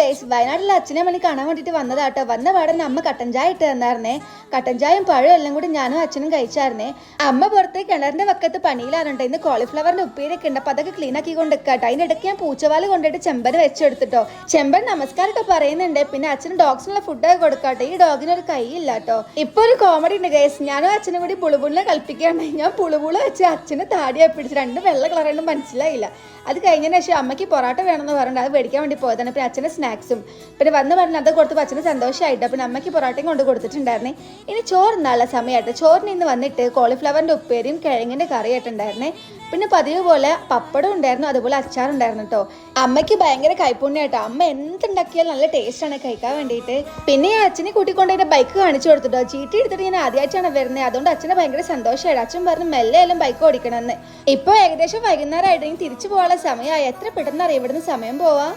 Guys, വയനാട്ടിലെ അച്ഛനെ മണി കാണാൻ വേണ്ടിയിട്ട് വന്നതാട്ടോ. വന്ന പാടന്നെ അമ്മ കട്ടൻ ചായ ഇട്ട് തന്നായിരുന്നേ. കട്ടൻ ചായയും പഴവും എല്ലാം കൂടി ഞാനും അച്ഛനും കഴിച്ചായിരുന്നേ. അമ്മ പുറത്ത് കിണറിന്റെ വക്കത്ത് പണിയിലാറുണ്ട്. ഇന്ന് കോളിഫ്ലവറിന്റെ ഉപ്പേരിയൊക്കെ ഉണ്ട്. അപ്പൊ അതൊക്കെ ക്ലീൻ ആക്കി കൊണ്ടിരിക്കാട്ടോ. അതിനിടയ്ക്ക് ഞാൻ പൂച്ചവാല് കൊണ്ടിട്ട് ചെമ്പന് വെച്ചെടുത്തിട്ടോ. ചെമ്പൻ നമസ്കാരമൊക്കെ പറയുന്നുണ്ട്. പിന്നെ അച്ഛന് ഡോഗ്സിനുള്ള ഫുഡൊക്കെ കൊടുക്കാട്ടോ. ഈ ഡോഗിന് ഒരു കൈ ഇല്ലാട്ടോ. ഇപ്പൊ ഒരു കോമഡി ഉണ്ട് ഗൈസ്, ഞാനും അച്ഛനും കൂടി പുളുപുളിനെ കളിപ്പിക്കുകയാണ്. ഞാൻ പുളുപുള് വെച്ച് അച്ഛന് താടിയായി പിടിച്ച് രണ്ടും വെള്ള കളറൊന്നും മനസ്സിലായില്ല. അത് കഴിഞ്ഞതിന് ശേഷം അമ്മയ്ക്ക് പൊറോട്ട വേണമെന്ന് പറഞ്ഞിട്ട് അത് മേടിക്കാൻ വേണ്ടി പോയതാണ്. പിന്നെ അച്ഛന് സ്നാക്സും പിന്നെ വന്ന് പറഞ്ഞ് അത് കൊടുത്തപ്പോൾ അച്ഛന് സന്തോഷമായിട്ട്. പിന്നെ അമ്മയ്ക്ക് പൊറോട്ടയും കൊണ്ട് കൊടുത്തിട്ടുണ്ടായിരുന്നേ. ഇനി ചോറിനുള്ള സമയമായിട്ട് ചോറിന് ഇന്ന് വന്നിട്ട് കോളിഫ്ലവറിൻ്റെ ഉപ്പേരിയും കിഴങ്ങിൻ്റെ കറിയായിട്ടുണ്ടായിരുന്നേ. പിന്നെ പതിവ് പോലെ പപ്പടം ഉണ്ടായിരുന്നു, അതുപോലെ അച്ചാറുണ്ടായിരുന്നു കേട്ടോ. അമ്മയ്ക്ക് ഭയങ്കര കൈപ്പുണ്യാട്ടോ. അമ്മ എന്തുണ്ടാക്കിയാലും നല്ല ടേസ്റ്റാണ് കഴിക്കാൻ വേണ്ടിയിട്ട്. പിന്നെ ഞാൻ അച്ഛനെ കൂട്ടിക്കൊണ്ടതിൻ്റെ ബൈക്ക് കാണിച്ചു കൊടുത്തിട്ടോ. ചീട്ടി എടുത്തിട്ട് ഞാൻ ആദ്യമായിട്ടാണ് വരുന്നത്. അതുകൊണ്ട് അച്ഛന് ഭയങ്കര സന്തോഷമായിട്ട്. അച്ഛൻ പറഞ്ഞു മെല്ലെ എല്ലാം ബൈക്ക് ഓടിക്കണമെന്ന്. ഇപ്പോൾ ഏകദേശം വൈകുന്നേരമായിട്ട് തിരിച്ചു പോകാനുള്ള സമയമായി. എത്ര പെട്ടെന്ന് അറിയാം ഇവിടുന്ന് സമയം പോവാ.